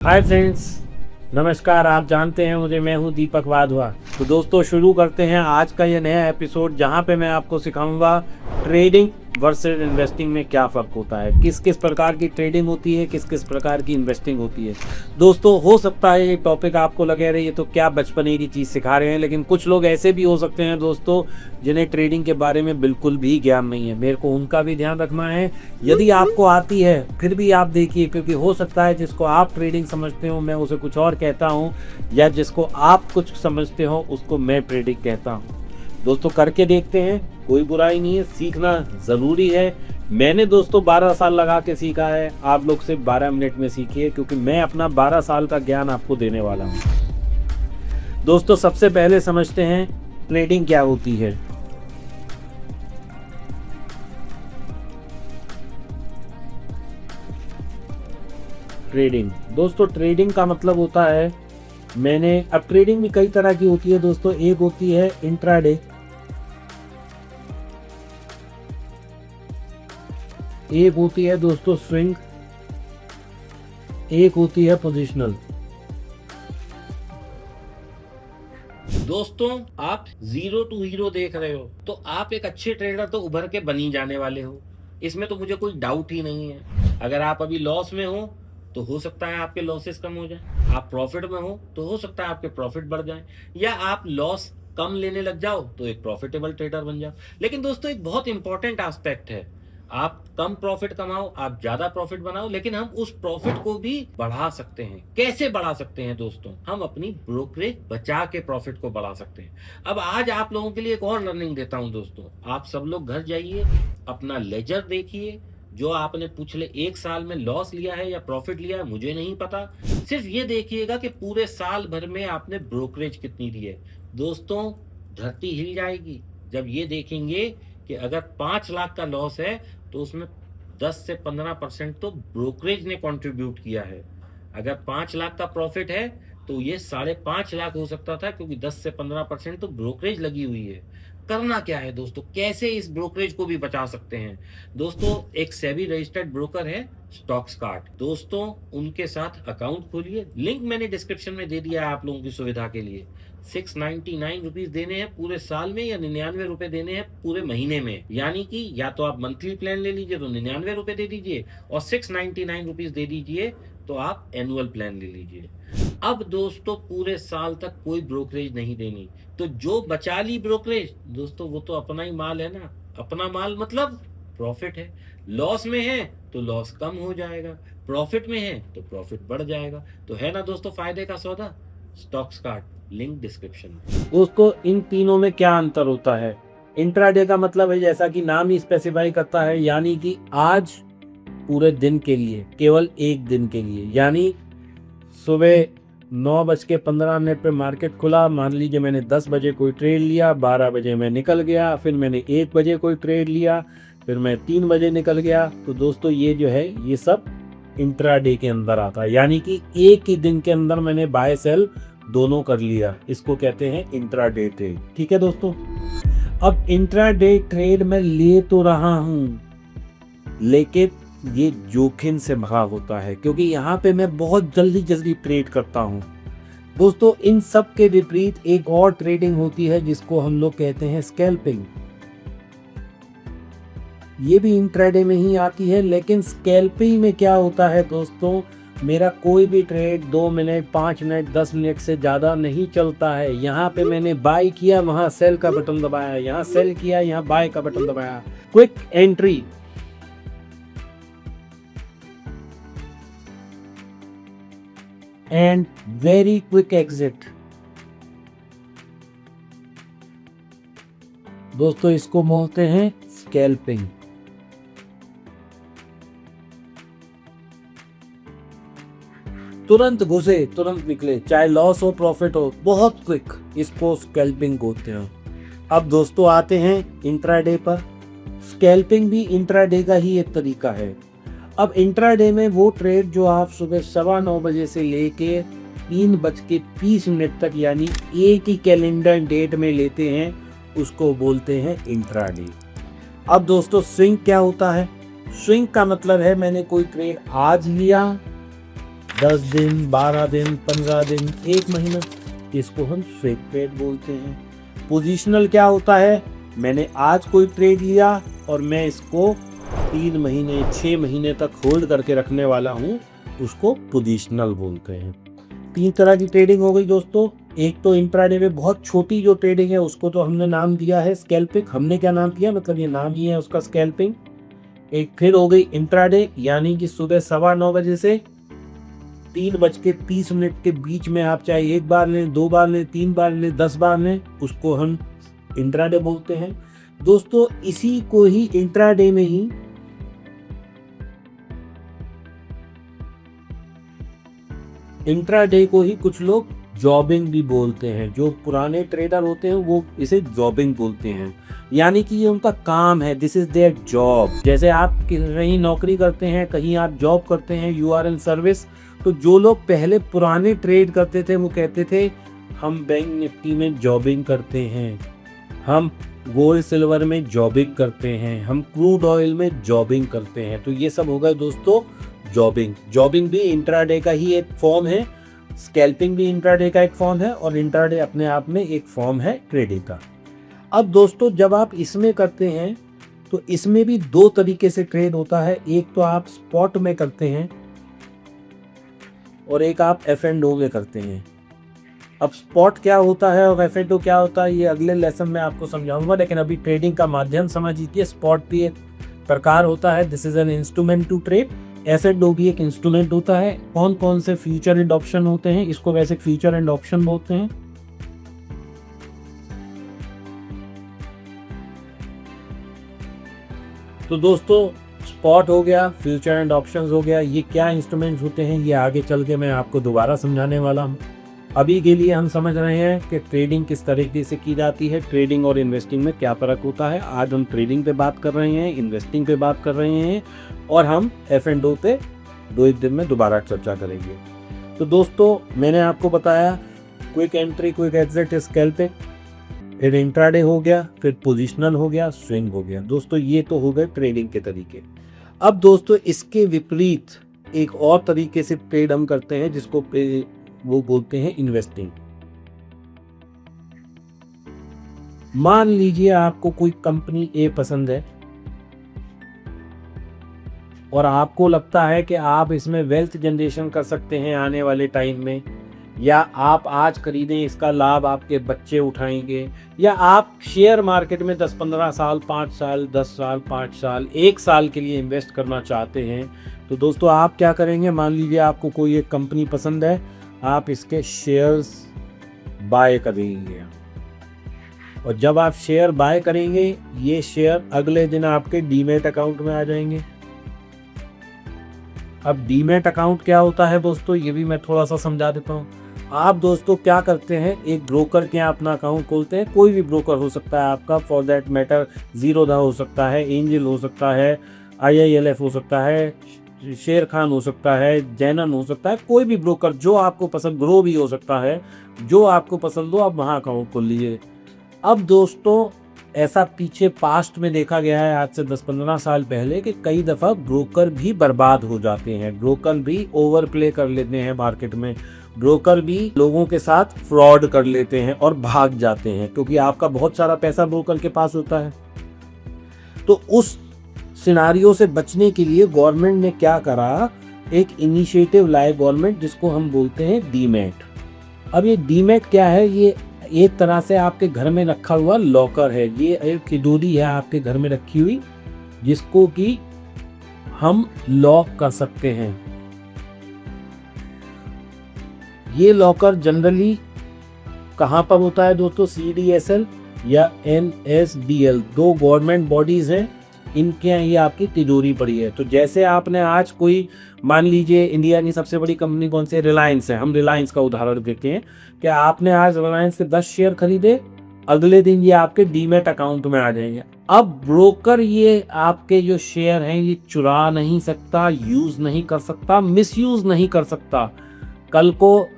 Hi friends, नमस्कार। आप जानते हैं मुझे, मैं हूं दीपक वाधवा। तो दोस्तों शुरू करते हैं आज का ये नया एपिसोड, जहां पे मैं आपको सिखाऊंगा ट्रेडिंग वर्सेस इन्वेस्टिंग में क्या फ़र्क होता है, किस किस प्रकार की ट्रेडिंग होती है, किस किस प्रकार की इन्वेस्टिंग होती है। दोस्तों हो सकता है ये टॉपिक आपको लगे अरे ये तो क्या बचपने की चीज़ सिखा रहे हैं, लेकिन कुछ लोग ऐसे भी हो सकते हैं दोस्तों जिन्हें ट्रेडिंग के बारे में बिल्कुल भी ज्ञान नहीं है। मेरे को उनका भी ध्यान रखना है। यदि आपको आती है फिर भी आप देखिए, क्योंकि हो सकता है जिसको आप ट्रेडिंग समझते हो मैं उसे कुछ और कहता हूँ, या जिसको आप कुछ समझते हो उसको मैं ट्रेडिंग कहता हूँ। दोस्तों करके देखते हैं, कोई बुराई नहीं है, सीखना ज़रूरी है। मैंने दोस्तों 12 साल लगा के सीखा है, आप लोग सिर्फ 12 मिनट में सीखिए, क्योंकि मैं अपना 12 साल का ज्ञान आपको देने वाला हूँ। दोस्तों सबसे पहले समझते हैं ट्रेडिंग क्या होती है। ट्रेडिंग, दोस्तों ट्रेडिंग का मतलब होता है, अब ट्रेडिंग भी कई तरह की होती है दोस्तों। एक होती है इंट्राडे, एक होती है दोस्तों स्विंग, एक होती है पोजिशनल। दोस्तों आप जीरो टू हीरो देख रहे हो, तो आप एक अच्छे ट्रेडर तो उभर के बनी जाने वाले हो, इसमें तो मुझे कोई डाउट ही नहीं है। अगर आप अभी लॉस में हो तो हो सकता है आपके लॉसेस कम हो जाए, आप प्रॉफिट में हो तो हो सकता है आपके प्रॉफिट बढ़ जाए, या आप लॉस कम लेने लग जाओ तो एक प्रॉफिटेबल ट्रेडर बन जाओ। लेकिन दोस्तों एक बहुत इंपॉर्टेंट एस्पेक्ट है, आप कम प्रॉफिट कमाओ, आप ज्यादा प्रॉफिट बनाओ, लेकिन हम उस प्रॉफिट को भी बढ़ा सकते हैं। कैसे बढ़ा सकते हैं दोस्तों? हम अपनी ब्रोकरेज बचा के प्रॉफिट को बढ़ा सकते हैं। अब आज आप लोगों के लिए एक और लर्निंग देता हूं दोस्तों। आप सब लोग घर जाइए, अपना लेजर देखिए, जो आपने पिछले एक साल में लॉस लिया है या प्रॉफिट लिया है मुझे नहीं पता, सिर्फ ये देखिएगा कि पूरे साल भर में आपने ब्रोकरेज कितनी दी है। दोस्तों धरती हिल जाएगी जब ये देखेंगे कि अगर 5 लाख का लॉस है तो उसमें 10 से 15% तो ब्रोकरेज ने कंट्रीब्यूट किया है। अगर 5 लाख का प्रॉफिट है तो ये 5.5 लाख हो सकता था, क्योंकि 10 से 15% तो ब्रोकरेज लगी हुई है। करना क्या है दोस्तों, कैसे इस ब्रोकरेज को भी बचा सकते हैं? दोस्तों एक सेबी रजिस्टर्ड ब्रोकर है स्टॉक्सकार्ट, दोस्तों उनके साथ अकाउंट खोलिए, लिंक मैंने डिस्क्रिप्शन में दे दिया है आप लोगों की सुविधा के लिए। 699 रुपीज देने हैं पूरे साल में, या 99 रुपए देने हैं पूरे महीने में। यानी कि या तो आप मंथली प्लान ले लीजिए तो 99 रुपए दे दीजिए, और 699 रुपीज दे दीजिए तो आप एनुअल प्लान ले लीजिए। अब दोस्तों पूरे साल तक कोई ब्रोकरेज नहीं देनी, तो जो बचा ली ब्रोकरेज दोस्तों वो तो अपना ही माल है ना। अपना माल मतलब प्रॉफिट है। लॉस में है तो लॉस कम हो जाएगा, प्रॉफिट में है तो प्रॉफिट बढ़ जाएगा। तो है ना दोस्तों फायदे का सौदा। स्टॉक्सकार्ट, लिंक डिस्क्रिप्शन में। दोस्तों इन तीनों में क्या अंतर होता है? इंट्राडे का मतलब है, जैसा कि नाम ही स्पेसिफाई करता है, यानी कि आज पूरे दिन के लिए, केवल एक दिन के लिए। यानी सुबह 9:15 पे मार्केट खुला, मान लीजिए मैंने 10 बजे कोई ट्रेड लिया, 12 बजे मैं निकल गया, फिर मैंने 1 बजे कोई ट्रेड लिया, फिर मैं 3 बजे निकल गया। तो दोस्तों ये जो है ये सब इंट्राडे के अंदर आता है, यानी कि एक ही दिन के अंदर मैंने बाय सेल दोनों कर लिया, इसको कहते हैं इंट्राडे ट्रेड। ठीक है दोस्तों, अब इंट्राडे ट्रेड में ले तो रहा हूं, लेकिन ये जोखिम से भरा होता है, क्योंकि यहाँ पे मैं बहुत जल्दी जल्दी ट्रेड करता हूँ। दोस्तों इन सब के विपरीत एक और ट्रेडिंग होती है जिसको हम लोग कहते हैं स्कैल्पिंग। ये भी इंट्राडे में ही आती है, लेकिन स्कैल्पिंग में क्या होता है दोस्तों, मेरा कोई भी ट्रेड 2 मिनट, 5 मिनट, 10 मिनट से ज़्यादा नहीं चलता है। यहाँ पे मैंने बाय किया, वहाँ सेल का बटन दबाया, यहाँ सेल किया, यहाँ बाय का बटन दबाया। Quick entry and very quick exit. दोस्तों इसको बोलते हैं स्कैल्पिंग। तुरंत घुसे तुरंत निकले, चाहे लॉस हो प्रॉफिट हो, बहुत क्विक, इसको स्कैल्पिंग बोलते हैं। अब दोस्तों आते हैं इंट्राडे पर। स्कैल्पिंग भी इंट्राडे का ही एक तरीका है। अब इंट्राडे में वो ट्रेड जो आप सुबह 9:15 बजे से लेके 3:20 तक, यानी एक ही कैलेंडर डेट में लेते हैं, उसको बोलते हैं इंट्राडे। अब दोस्तों स्विंग क्या होता है? स्विंग का मतलब है मैंने कोई ट्रेड आज लिया, 10 दिन, 12 दिन, 15 दिन, 1 महीना, इसको हम स्विंग ट्रेड बोलते हैं। पोजिशनल क्या होता है, मैंने आज कोई ट्रेड लिया और मैं इसको 3 महीने 6 महीने तक होल्ड करके रखने वाला हूँ, उसको पोजिशनल बोलते हैं। 3 तरह की ट्रेडिंग हो गई दोस्तों। एक तो इंट्राडे में बहुत छोटी जो ट्रेडिंग है उसको तो हमने नाम दिया है स्कैल्पिंग। हमने क्या नाम दिया, मतलब ये नाम ही है उसका स्कैल्पिंग। एक फिर हो गई इंट्राडे, यानी कि सुबह 9:15 बजे से 3:30 के बीच में आप चाहे 1 बार लें, 2 बार लें, 3 बार लें, 10 बार लें, उसको हम इंट्राडे बोलते हैं दोस्तों। इसी को ही इंट्राडे में ही इंट्राडे को ही कुछ लोग जॉबिंग भी बोलते हैं। जो पुराने ट्रेडर होते हैं वो इसे जॉबिंग बोलते हैं, यानी कि ये उनका काम है, दिस इज देयर जॉब। जैसे आप कहीं नौकरी करते हैं, कहीं आप जॉब करते हैं, यू आर इन सर्विस। तो जो लोग पहले पुराने ट्रेड करते थे वो कहते थे हम बैंक निफ्टी में जॉबिंग करते हैं, हम गोल्ड सिल्वर में जॉबिंग करते हैं, हम क्रूड ऑयल में जॉबिंग करते हैं। तो ये सब हो गया दोस्तों जॉबिंग। जॉबिंग भी इंट्राडे का ही एक फॉर्म है, स्कैल्पिंग भी इंट्राडे का एक फॉर्म है, और इंट्राडे अपने आप में एक फॉर्म है ट्रेडिंग का। अब दोस्तों जब आप इसमें करते हैं तो इसमें भी 2 तरीके से ट्रेड होता है। एक तो आप स्पॉट में करते हैं और एक आप F&O में करते हैं। अब स्पॉट क्या होता है और F&O क्या होता है ये अगले लेसन में आपको समझाऊंगा, लेकिन अभी ट्रेडिंग का माध्यम समझ लीजिए। स्पॉट भी एक प्रकार होता है, this is an instrument to trade. F&O भी एक इंस्ट्रूमेंट होता है। कौन कौन से फ्यूचर एंड ऑप्शन होते हैं, इसको वैसे फ्यूचर एंड ऑप्शन बोलते हैं। तो दोस्तों स्पॉट हो गया, फ्यूचर एंड ऑप्शंस हो गया, ये क्या इंस्ट्रूमेंट्स होते हैं ये आगे चल के मैं आपको दोबारा समझाने वाला हूँ। अभी के लिए हम समझ रहे हैं कि ट्रेडिंग किस तरीके से की जाती है, ट्रेडिंग और इन्वेस्टिंग में क्या फ़र्क होता है। आज हम ट्रेडिंग पे बात कर रहे हैं, इन्वेस्टिंग पे बात कर रहे हैं, और हम F&O पे 2 दिन में दोबारा चर्चा करेंगे। तो दोस्तों मैंने आपको बताया quick entry, quick exit, scalping, फिर इंट्राडे हो गया, फिर पोजिशनल हो गया, स्विंग हो गया। दोस्तों ये तो हो गए ट्रेडिंग के तरीके। अब दोस्तों इसके विपरीत एक और तरीके से ट्रेड हम करते हैं जिसको वो बोलते हैं इन्वेस्टिंग। मान लीजिए आपको कोई कंपनी ए पसंद है और आपको लगता है कि आप इसमें वेल्थ जनरेशन कर सकते हैं आने वाले टाइम में, या आप आज खरीदें इसका लाभ आपके बच्चे उठाएंगे, या आप शेयर मार्केट में 10-15 साल, 5 साल, 10 साल, 5 साल, 1 साल के लिए इन्वेस्ट करना चाहते हैं। तो दोस्तों आप क्या करेंगे, मान लीजिए आपको कोई एक कंपनी पसंद है, आप इसके शेयर्स बाय करेंगे, और जब आप शेयर बाय करेंगे ये शेयर अगले दिन आपके डीमैट अकाउंट में आ जाएंगे। अब डीमैट अकाउंट क्या होता है दोस्तों ये भी मैं थोड़ा सा समझा देता हूँ। आप दोस्तों क्या करते हैं, एक ब्रोकर के यहाँ अपना अकाउंट खोलते हैं, कोई भी ब्रोकर हो सकता है आपका, फॉर दैट मैटर जीरोधा हो सकता है, एंजल हो सकता है, IILF हो सकता है, शेर खान हो सकता है, जैनन हो सकता है, कोई भी ब्रोकर जो आपको पसंद, ग्रो भी हो सकता है, जो आपको पसंद हो आप वहाँ अकाउंट खोल लीजिए। अब दोस्तों ऐसा पीछे पास्ट में देखा गया है, आज से 10-15 साल पहले, कि कई दफ़ा ब्रोकर भी बर्बाद हो जाते हैं, ब्रोकर भी ओवर प्ले कर लेते हैं मार्केट में, ब्रोकर भी लोगों के साथ फ्रॉड कर लेते हैं और भाग जाते हैं, क्योंकि आपका बहुत सारा पैसा ब्रोकर के पास होता है। तो उस सिनारियो से बचने के लिए गवर्नमेंट ने क्या करा, एक इनिशिएटिव लाए गवर्नमेंट, जिसको हम बोलते हैं डीमैट। अब ये डीमैट क्या है, ये एक तरह से आपके घर में रखा हुआ लॉकर है, ये एक तिजोरी है आपके घर में रखी हुई, जिसको कि हम लॉक कर सकते हैं। ये लॉकर जनरली कहाँ पर होता है दोस्तों, CDSL या NSDL, 2 गवर्नमेंट बॉडीज हैं, इनके यहाँ ये आपकी तिजोरी पड़ी है। तो जैसे आपने आज कोई, मान लीजिए इंडिया की सबसे बड़ी कंपनी कौन सी है, रिलायंस है, हम रिलायंस का उदाहरण देते हैं, कि आपने आज रिलायंस के 10 शेयर खरीदे, अगले दिन ये आपके डीमैट अकाउंट में आ जाएंगे। अब ब्रोकर ये आपके जो शेयर हैं ये चुरा नहीं सकता, यूज नहीं कर सकता, मिसयूज नहीं कर सकता। कल को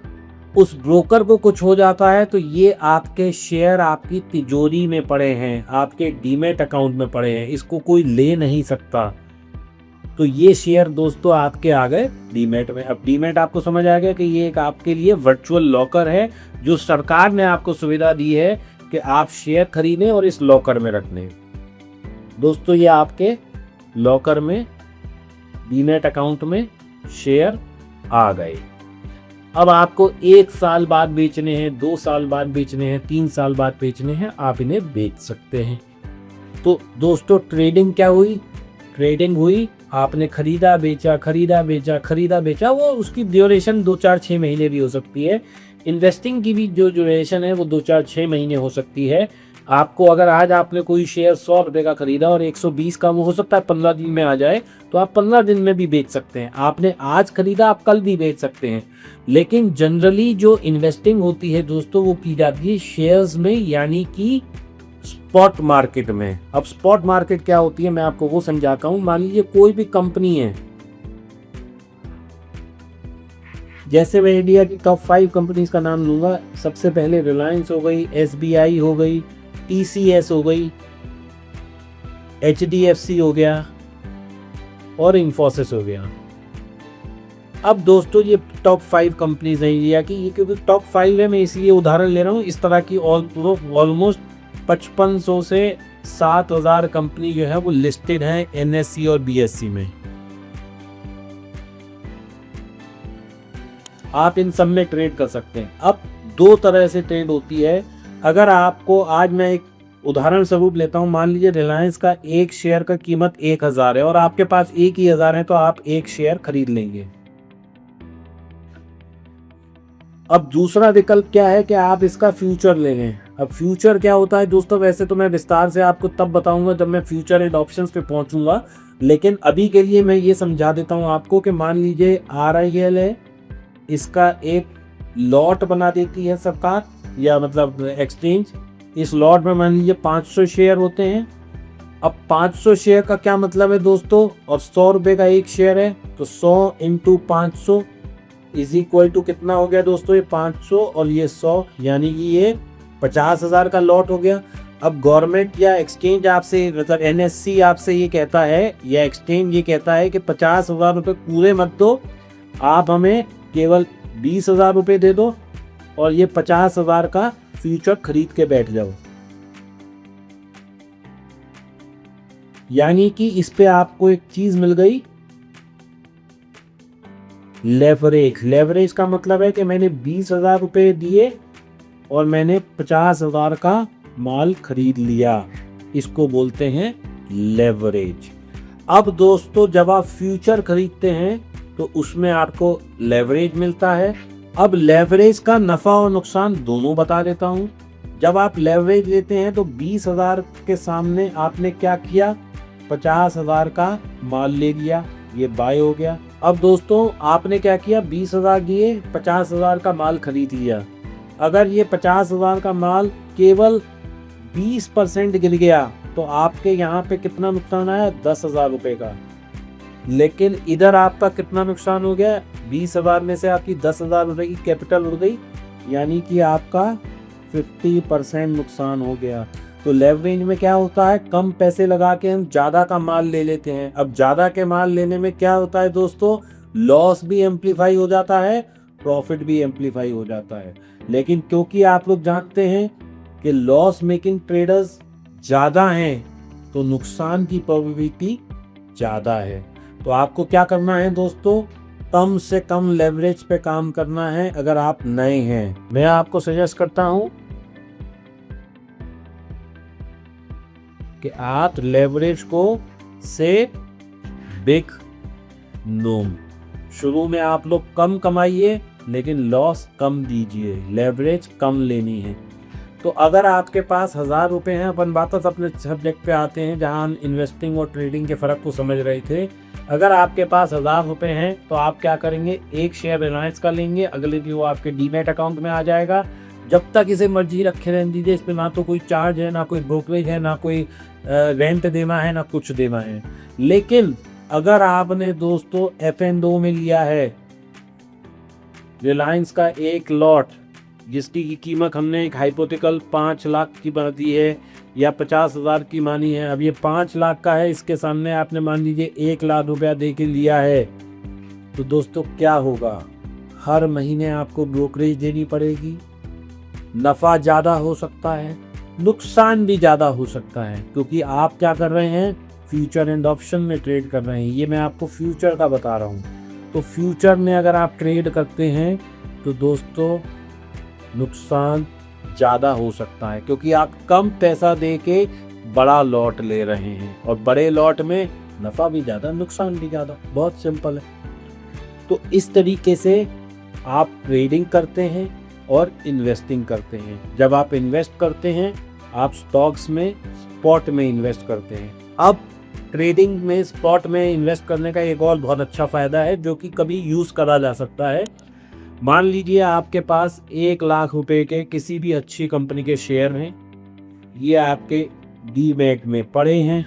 उस ब्रोकर को कुछ हो जाता है तो ये आपके शेयर आपकी तिजोरी में पड़े हैं, आपके डीमैट अकाउंट में पड़े हैं, इसको कोई ले नहीं सकता। तो ये शेयर दोस्तों आपके आ गए डीमैट में। अब डीमैट आपको समझ आ गया कि ये एक आपके लिए वर्चुअल लॉकर है जो सरकार ने आपको सुविधा दी है कि आप शेयर खरीदें और इस लॉकर में रख लें। दोस्तों ये आपके लॉकर में डीमैट अकाउंट में शेयर आ गए। अब आपको 1 साल बाद बेचने हैं, 2 साल बाद बेचने हैं, 3 साल बाद बेचने हैं, आप इन्हें बेच सकते हैं। तो दोस्तों ट्रेडिंग क्या हुई? ट्रेडिंग हुई, आपने खरीदा बेचा, खरीदा बेचा, खरीदा बेचा। वो उसकी ड्यूरेशन 2 4 6 महीने भी हो सकती है। इन्वेस्टिंग की भी जो ड्यूरेशन है वो 2 4 6 महीने हो सकती है। आपको अगर आज आपने कोई शेयर 100 रुपये का खरीदा और 120 का, वो हो सकता है 15 दिन में आ जाए, तो आप 15 दिन में भी बेच सकते हैं। आपने आज खरीदा, आप कल भी बेच सकते हैं। लेकिन जनरली जो इन्वेस्टिंग होती है दोस्तों वो की जाती है शेयर्स में, यानी कि स्पॉट मार्केट में। अब स्पॉट मार्केट क्या होती है मैं आपको वो समझाता हूँ। मान लीजिए कोई भी कंपनी है, जैसे मैं इंडिया की टॉप 5 कंपनीज का नाम लूंगा। सबसे पहले रिलायंस हो गई, SBI हो गई, TCS हो गई, HDFC हो गया और इन्फोसिस हो गया। अब दोस्तों ये टॉप 5 कंपनीज हैं इंडिया की। ये क्योंकि टॉप 5 है मैं इसलिए उदाहरण ले रहा हूँ। इस तरह की ऑलमोस्ट 5500 से 7000 कंपनी जो है वो लिस्टेड है NSE और BSE में। आप इन सब में ट्रेड कर सकते हैं। अब 2 तरह से ट्रेड होती है। अगर आपको, आज मैं एक उदाहरण स्वरूप लेता हूं, मान लीजिए रिलायंस का एक शेयर का कीमत 1000 है और आपके पास 1000 है, तो आप एक शेयर खरीद लेंगे। अब दूसरा विकल्प क्या है कि आप इसका फ्यूचर ले लें। अब फ्यूचर क्या होता है दोस्तों, वैसे तो मैं विस्तार से आपको तब बताऊंगा जब मैं फ्यूचर एंड ऑप्शंस पे पहुंचूंगा, लेकिन अभी के लिए मैं ये समझा देता हूं आपको कि मान लीजिए RIL है, इसका एक लॉट बना देती है सरकार या मतलब एक्सचेंज। इस लॉट में मान लीजिए 500 शेयर होते हैं। अब 500 शेयर का क्या मतलब है दोस्तों, और 100 रुपये का एक शेयर है, तो 100 × 500 इज इक्वल टू कितना हो गया दोस्तों, ये 500 और ये 100, यानी कि ये 50,000 का लॉट हो गया। अब गवर्नमेंट या एक्सचेंज आपसे, मतलब NSE आपसे ये कहता है, या एक्सचेंज ये कहता है कि 50,000 रुपये पूरे मत दो, आप हमें केवल 20,000 रुपये दे दो और ये 50,000 का फ्यूचर खरीद के बैठ जाओ। यानी कि इस पे आपको एक चीज मिल गई, लेवरेज। लेवरेज का मतलब है कि मैंने 20,000 रुपये दिए और मैंने 50,000 का माल खरीद लिया। इसको बोलते हैं लेवरेज। अब दोस्तों जब आप फ्यूचर खरीदते हैं तो उसमें आपको लेवरेज मिलता है। अब लेवरेज का नफा और नुकसान दोनों बता देता हूं। जब आप लेवरेज लेते हैं तो 20,000 के सामने आपने क्या किया, 50,000 का माल ले लिया, ये बाय हो गया। अब दोस्तों आपने क्या किया, 20,000 दिए, 50,000 का माल खरीद लिया। अगर ये 50,000 का माल केवल 20% गिर गया तो आपके यहाँ पे कितना नुकसान आया, 10,000 रुपये का। लेकिन इधर आपका कितना नुकसान हो गया, 20,000 में से आपकी 10,000 रुपये की कैपिटल उड़ गई, यानी कि आपका 50% नुकसान हो गया। तो लेवरेज में क्या होता है, कम पैसे लगा के हम ज़्यादा का माल ले लेते हैं। अब ज़्यादा के माल लेने में क्या होता है दोस्तों, लॉस भी एम्प्लीफाई हो जाता है, प्रॉफिट भी एम्प्लीफाई हो जाता है। लेकिन क्योंकि आप लोग जानते हैं कि लॉस मेकिंग ट्रेडर्स ज़्यादा हैं तो नुकसान की प्रोबेबिलिटी ज़्यादा है। तो आपको क्या करना है दोस्तों, कम से कम लेवरेज पे काम करना है। अगर आप नए हैं, मैं आपको सजेस्ट करता हूं कि आप लेवरेज को से बिग नोम, शुरू में आप लोग कम कमाइए लेकिन लॉस कम दीजिए, लेवरेज कम लेनी है। तो अगर आपके पास 1000 रुपये हैं, अपन वापस अपने सब्जेक्ट पे आते हैं जहां हम इन्वेस्टिंग और ट्रेडिंग के फ़र्क को समझ रहे थे। अगर आपके पास 1000 रुपये हैं तो आप क्या करेंगे, एक शेयर रिलायंस का लेंगे, अगले दिन वो आपके डीमैट अकाउंट में आ जाएगा। जब तक इसे मर्जी रखे रहने दीजिए, इस पर ना तो कोई चार्ज है, ना कोई ब्रोकरेज है, ना कोई रेंट देना है, ना कुछ देना है। लेकिन अगर आपने दोस्तों FN2 में लिया है रिलायंस का एक लॉट जिसकी की कीमत हमने एक हाइपोथेटिकल 5 लाख की बना दी है या 50,000 की मानी है। अब ये 5 लाख का है, इसके सामने आपने मान लीजिए 1 लाख रुपया दे के लिया है, तो दोस्तों क्या होगा, हर महीने आपको ब्रोकरेज देनी पड़ेगी। नफ़ा ज़्यादा हो सकता है, नुकसान भी ज़्यादा हो सकता है, क्योंकि आप क्या कर रहे हैं, फ्यूचर एंड ऑप्शन में ट्रेड कर रहे हैं। ये मैं आपको फ्यूचर का बता रहा हूँ। तो फ्यूचर में अगर आप ट्रेड करते हैं तो दोस्तों नुकसान ज़्यादा हो सकता है, क्योंकि आप कम पैसा दे के बड़ा लॉट ले रहे हैं, और बड़े लॉट में नफ़ा भी ज़्यादा नुकसान भी ज़्यादा। बहुत सिंपल है। तो इस तरीके से आप ट्रेडिंग करते हैं और इन्वेस्टिंग करते हैं। जब आप इन्वेस्ट करते हैं आप स्टॉक्स में स्पॉट में इन्वेस्ट करते हैं। अब ट्रेडिंग में स्पॉट में इन्वेस्ट करने का एक और बहुत अच्छा फ़ायदा है जो कि कभी यूज़ करा जा सकता है। मान लीजिए आपके पास 1 लाख रुपए के किसी भी अच्छी कंपनी के शेयर हैं, ये आपके डीमैट में पड़े हैं।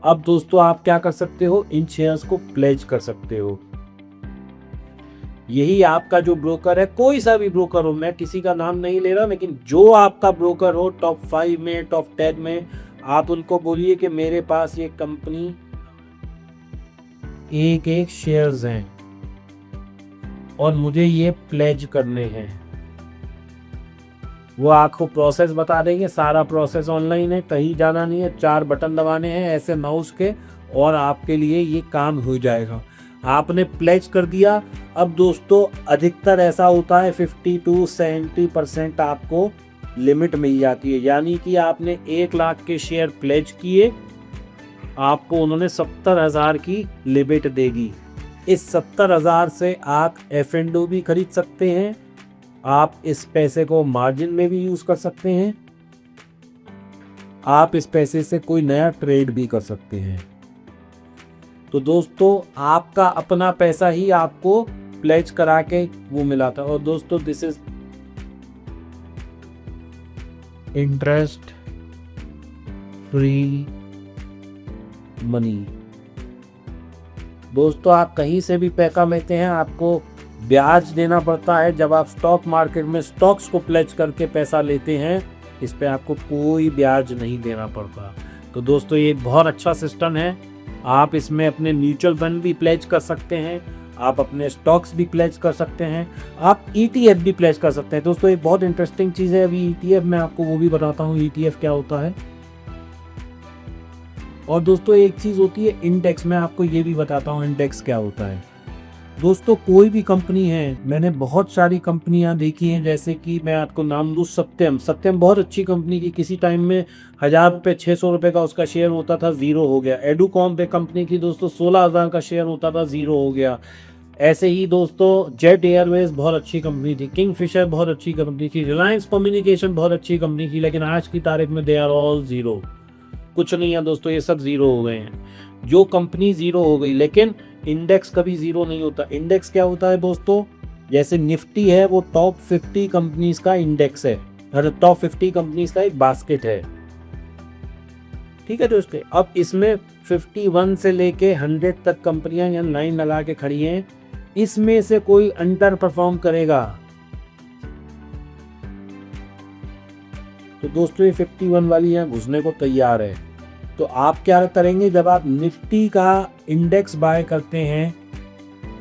अब दोस्तों आप क्या कर सकते हो, इन शेयर्स को प्लेज कर सकते हो। यही आपका जो ब्रोकर है, कोई सा भी ब्रोकर हो, मैं किसी का नाम नहीं ले रहा, लेकिन जो आपका ब्रोकर हो टॉप 5 में टॉप 10 में, आप उनको बोलिए कि मेरे पास ये कंपनी एक शेयर्स हैं और मुझे ये प्लेज करने हैं। वो आपको प्रोसेस बता देंगे, सारा प्रोसेस ऑनलाइन है, कहीं जाना नहीं है, 4 बटन दबाने हैं ऐसे माउस के और आपके लिए ये काम हो जाएगा। आपने प्लेज कर दिया। अब दोस्तों अधिकतर ऐसा होता है 50 to 70% आपको लिमिट मिल जाती है, यानी कि आपने 1 लाख के शेयर प्लेज किए, आपको उन्होंने 70,000 की लिमिट देगी। इस 70,000 से आप F&O भी खरीद सकते हैं, आप इस पैसे को मार्जिन में भी यूज़ कर सकते हैं, आप इस पैसे से कोई नया ट्रेड भी कर सकते हैं। तो दोस्तों आपका अपना पैसा ही आपको प्लेज करा के वो मिला था। और दोस्तों this is interest free money. दोस्तों आप कहीं से भी पैसा लेते हैं, आपको ब्याज देना पड़ता है। जब आप स्टॉक मार्केट में स्टॉक्स को प्लेज करके पैसा लेते हैं, इस पे आपको कोई ब्याज नहीं देना पड़ता। तो दोस्तों ये बहुत अच्छा सिस्टम है। आप इसमें अपने म्यूचुअल फंड भी प्लेज कर सकते हैं, आप अपने स्टॉक्स भी प्लेज कर सकते हैं, आप ETF भी प्लेज कर सकते हैं। दोस्तों एक बहुत इंटरेस्टिंग चीज़ है, अभी ETF मैं आपको वो भी बताता हूँ ETF क्या होता है। और दोस्तों एक चीज़ होती है इंडेक्स, मैं आपको ये भी बताता हूँ इंडेक्स क्या होता है। दोस्तों कोई भी कंपनी है, मैंने बहुत सारी कंपनियां देखी हैं, जैसे कि मैं आपको नाम दूँ सत्यम बहुत अच्छी कंपनी की, किसी टाइम में 1000 रुपये 600 रुपये का उसका शेयर होता था, ज़ीरो हो गया। एडुकॉम पे कंपनी की दोस्तों 16,000 का शेयर होता था, ज़ीरो हो गया। ऐसे ही दोस्तों जेट एयरवेज बहुत अच्छी कंपनी थी, किंगफिशर बहुत अच्छी कंपनी थी, रिलायंस कम्युनिकेशन बहुत अच्छी कंपनी थी, लेकिन आज की तारीख में दे आर ऑल ज़ीरो। कुछ नहीं है दोस्तों, ये सब ज़ीरो हो गए हैं। जो कंपनी ज़ीरो हो गई, लेकिन इंडेक्स कभी ज़ीरो नहीं होता। इंडेक्स क्या होता है दोस्तों, जैसे निफ्टी है वो टॉप 50 कंपनीज का इंडेक्स है, टॉप 50 कंपनीज का एक बास्केट है, ठीक है दोस्तों। अब इसमें 51 से लेके 100 तक कंपनियां यहाँ लाइन लगा के खड़ी हैं, इसमें से कोई अंडर परफॉर्म करेगा तो दोस्तों ये 51 वाली यहाँ घुसने को तैयार है। तो आप क्या करेंगे, जब आप निफ्टी का इंडेक्स बाय करते हैं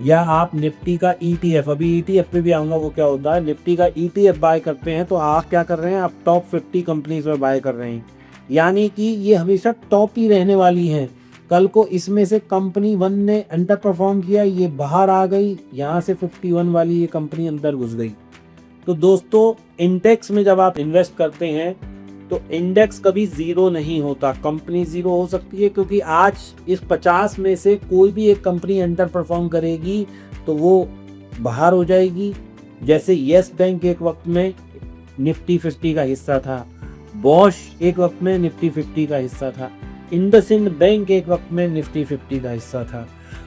या आप निफ्टी का ETF, अभी ETF पे भी आऊँगा वो क्या होता है, निफ्टी का ETF बाय करते हैं, तो आप क्या कर रहे हैं, आप टॉप 50 कंपनीज में बाय कर रहे हैं, यानी कि ये हमेशा टॉप ही रहने वाली हैं। कल को इसमें से कंपनी 1 ने अंडर परफॉर्म किया, ये बाहर आ गई, यहाँ से 51 वाली ये कंपनी अंदर घुस गई। तो दोस्तों इंडेक्स में जब आप इन्वेस्ट करते हैं तो इंडेक्स कभी ज़ीरो नहीं होता, कंपनी ज़ीरो हो सकती है, क्योंकि आज इस 50 में से कोई भी एक कंपनी अंडर परफॉर्म करेगी तो वो बाहर हो जाएगी। जैसे येस बैंक एक वक्त में निफ्टी 50 का हिस्सा था, बॉश एक वक्त में निफ्टी 50 का हिस्सा था, इंडसइंड बैंक एक वक्त में निफ्टी 50 का हिस्सा था,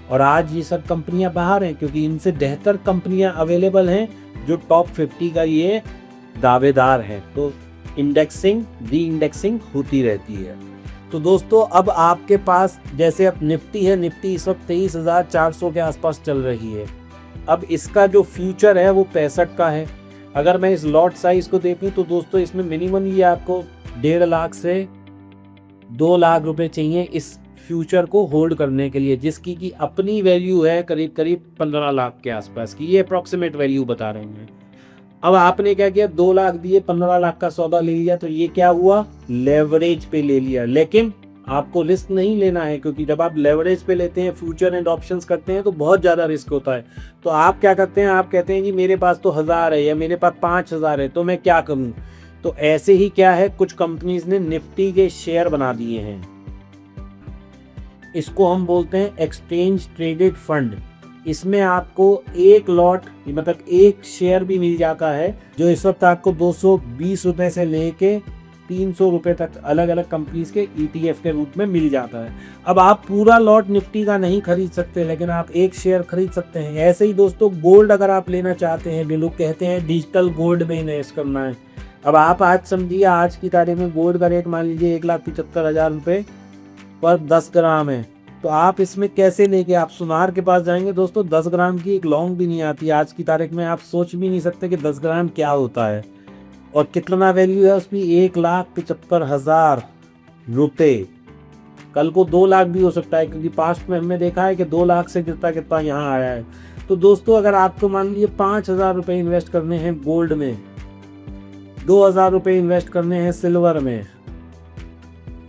और आज ये सब कंपनियां बाहर हैं, क्योंकि इनसे बेहतर कंपनियां अवेलेबल हैं जो टॉप 50 का ये दावेदार है। तो इंडेक्सिंग री इंडेक्सिंग होती रहती है। तो दोस्तों अब आपके पास जैसे अब निफ्टी है, निफ्टी इस वक्त 23,400 के आसपास चल रही है। अब इसका जो फ्यूचर है वो 65 का है। अगर मैं इस लॉट साइज को देखूं तो दोस्तों इसमें मिनिमम ये आपको 1.5 लाख से 2 लाख रुपए चाहिए इस फ्यूचर को होल्ड करने के लिए, जिसकी की अपनी वैल्यू है करीब करीब 15 लाख के आसपास की। ये अप्रॉक्सीमेट वैल्यू बता रहे हैं। अब आपने क्या किया, 2 लाख दिए, 15 लाख का सौदा ले लिया, तो ये क्या हुआ, लेवरेज पे ले लिया। लेकिन आपको रिस्क नहीं लेना है, क्योंकि जब आप लेवरेज पे लेते हैं, फ्यूचर एंड ऑप्शंस करते हैं, तो बहुत ज़्यादा रिस्क होता है। तो आप क्या करते हैं, आप कहते हैं जी मेरे पास तो 1000 है या मेरे पास 5000 है, तो मैं क्या करूं। तो ऐसे ही क्या है, कुछ कंपनीज ने निफ्टी के शेयर बना दिए हैं। इसको हम बोलते हैं एक्सचेंज ट्रेडेड फंड। इसमें आपको एक लॉट मतलब एक शेयर भी मिल जाता है, जो इस वक्त आपको 220 रुपए से लेके 300 रुपए तक अलग अलग कंपनीज के ETF के रूप में मिल जाता है। अब आप पूरा लॉट निफ्टी का नहीं खरीद सकते, लेकिन आप एक शेयर खरीद सकते हैं। ऐसे ही दोस्तों गोल्ड अगर आप लेना चाहते हैं, भी लोग कहते हैं डिजिटल गोल्ड में इन्वेस्ट करना है। अब आप आज समझिए, आज की तारीख में गोल्ड का रेट मान लीजिए 1,75,000 रुपये पर 10 ग्राम है। तो आप इसमें कैसे लेके, आप सुनार के पास जाएंगे दोस्तों, 10 ग्राम की एक लौंग भी नहीं आती आज की तारीख में। आप सोच भी नहीं सकते कि 10 ग्राम क्या होता है और कितना वैल्यू है उसकी, 1,75,000 रुपये। कल को 2 लाख भी हो सकता है, क्योंकि पास्ट में हमने देखा है कि 2 लाख से गिरता गिरता यहाँ आया है। तो दोस्तों अगर आपको मान लीजिए 5,000 रुपये इन्वेस्ट करने हैं गोल्ड में, 2,000 रुपये इन्वेस्ट करने हैं सिल्वर में,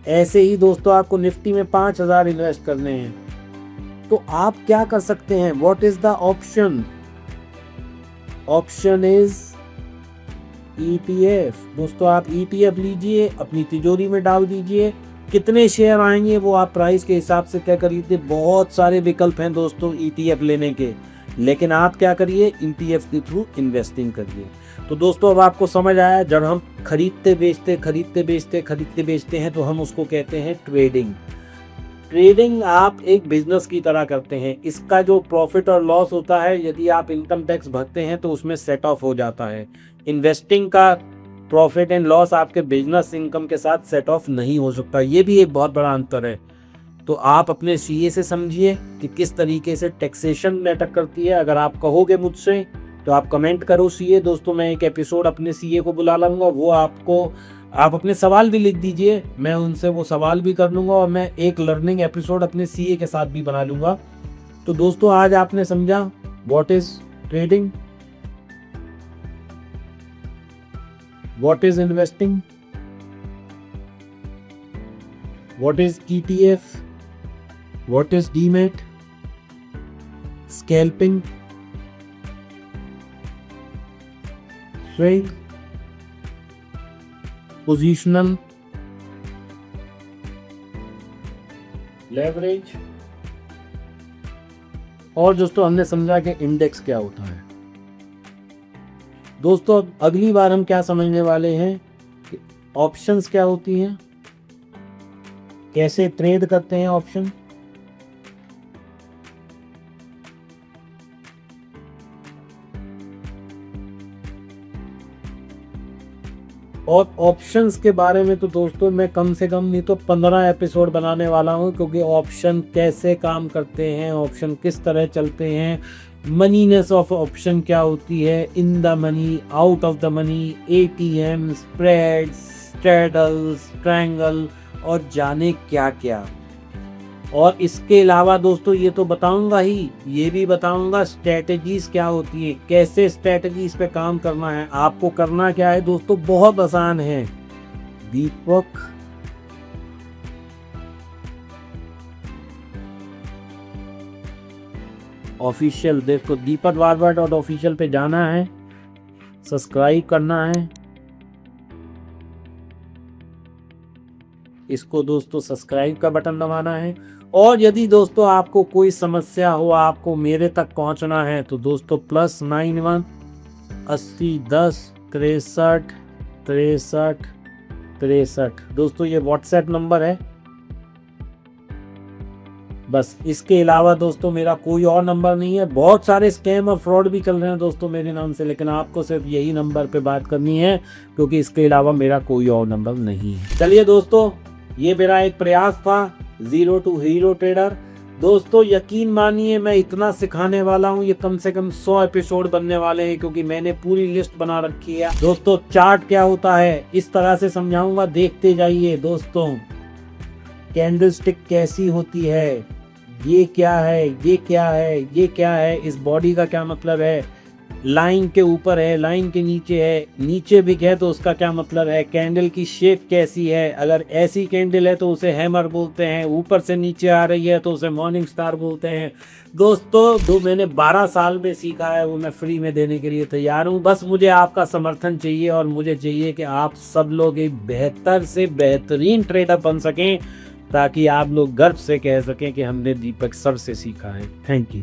ऐसे ही दोस्तों आपको निफ्टी में 5,000 इन्वेस्ट करने हैं, तो आप क्या कर सकते हैं, what is the option. Option is ETF। दोस्तों आप ETF लीजिए, अपनी तिजोरी में डाल दीजिए, कितने शेयर आएंगे वो आप प्राइस के हिसाब से तय करिए। बहुत सारे विकल्प हैं दोस्तों ETF लेने के, लेकिन आप क्या करिए, ETF के थ्रू इन्वेस्टिंग करिए। तो दोस्तों अब आपको समझ आया, जब हम खरीदते बेचते हैं तो हम उसको कहते हैं ट्रेडिंग। ट्रेडिंग आप एक बिजनेस की तरह करते हैं। इसका जो प्रॉफिट और लॉस होता है, यदि आप इनकम टैक्स भरते हैं तो उसमें सेट ऑफ हो जाता है। इन्वेस्टिंग का प्रॉफिट एंड लॉस आपके बिजनेस इनकम के साथ सेट ऑफ नहीं हो सकता। ये भी एक बहुत बड़ा अंतर है। तो आप अपने CA से समझिए कि किस तरीके से टैक्सेशन मैटर करती है। अगर आप कहोगे मुझसे तो आप कमेंट करो CA। दोस्तों मैं एक एपिसोड अपने CA को बुला लूँगा, वो आप अपने सवाल भी लिख दीजिए, मैं उनसे वो सवाल भी कर लूँगा, और मैं एक लर्निंग एपिसोड अपने CA के साथ भी बना लूँगा। तो दोस्तों आज आपने समझा what is trading, what is investing, what is ETF, what is demat, scalping, swing, positional, leverage, और दोस्तों हमने समझा कि इंडेक्स क्या होता है। दोस्तों अगली बार हम क्या समझने वाले हैं कि ऑप्शंस क्या होती हैं, कैसे ट्रेड करते हैं ऑप्शन, और ऑप्शंस के बारे में तो दोस्तों मैं कम से कम नहीं तो 15 एपिसोड बनाने वाला हूं, क्योंकि ऑप्शन कैसे काम करते हैं, ऑप्शन किस तरह चलते हैं, मनीनेस ऑफ ऑप्शन क्या होती है, in the money, out of the money, ATM, spread, straddles, triangle और जाने क्या क्या। और इसके अलावा दोस्तों ये तो बताऊंगा ही, ये भी बताऊंगा स्ट्रेटजीज क्या होती है, कैसे स्ट्रेटजीज पे काम करना है। आपको करना क्या है दोस्तों, बहुत आसान है। दीपक ऑफिशियल, देखो दीपक varvar.official पे जाना है, सब्सक्राइब करना है इसको दोस्तों, सब्सक्राइब का बटन दबाना है। और यदि दोस्तों आपको कोई समस्या हो, आपको मेरे तक पहुंचना है, तो दोस्तों +91 80 10 63 63 63 दोस्तों ये व्हाट्सएप नंबर है। बस इसके अलावा दोस्तों मेरा कोई और नंबर नहीं है। बहुत सारे स्कैम और फ्रॉड भी चल रहे हैं दोस्तों मेरे नाम से, लेकिन आपको सिर्फ यही नंबर पे बात करनी है, क्योंकि इसके अलावा मेरा कोई और नंबर नहीं है। चलिए दोस्तों, ये मेरा एक प्रयास था जीरो टू हीरो ट्रेडर। दोस्तों यकीन मानिए मैं इतना सिखाने वाला हूँ, ये कम से कम 100 एपिसोड बनने वाले हैं, क्योंकि मैंने पूरी लिस्ट बना रखी है। दोस्तों चार्ट क्या होता है इस तरह से समझाऊंगा, देखते जाइए। दोस्तों कैंडलस्टिक कैसी होती है, ये क्या है, ये क्या है, ये क्या है, इस बॉडी का क्या मतलब है, लाइन के ऊपर है, लाइन के नीचे है, नीचे भी है तो उसका क्या मतलब है, कैंडल की शेप कैसी है, अगर ऐसी कैंडल है तो उसे हैमर बोलते हैं, ऊपर से नीचे आ रही है तो उसे मॉर्निंग स्टार बोलते हैं। दोस्तों जो मैंने 12 साल में सीखा है वो मैं फ्री में देने के लिए तैयार हूँ। बस मुझे आपका समर्थन चाहिए, और मुझे चाहिए कि आप सब लोग एक बेहतर से बेहतरीन ट्रेडर बन सकें, ताकि आप लोग गर्व से कह सकें कि हमने दीपक सर से सीखा है। Thank you.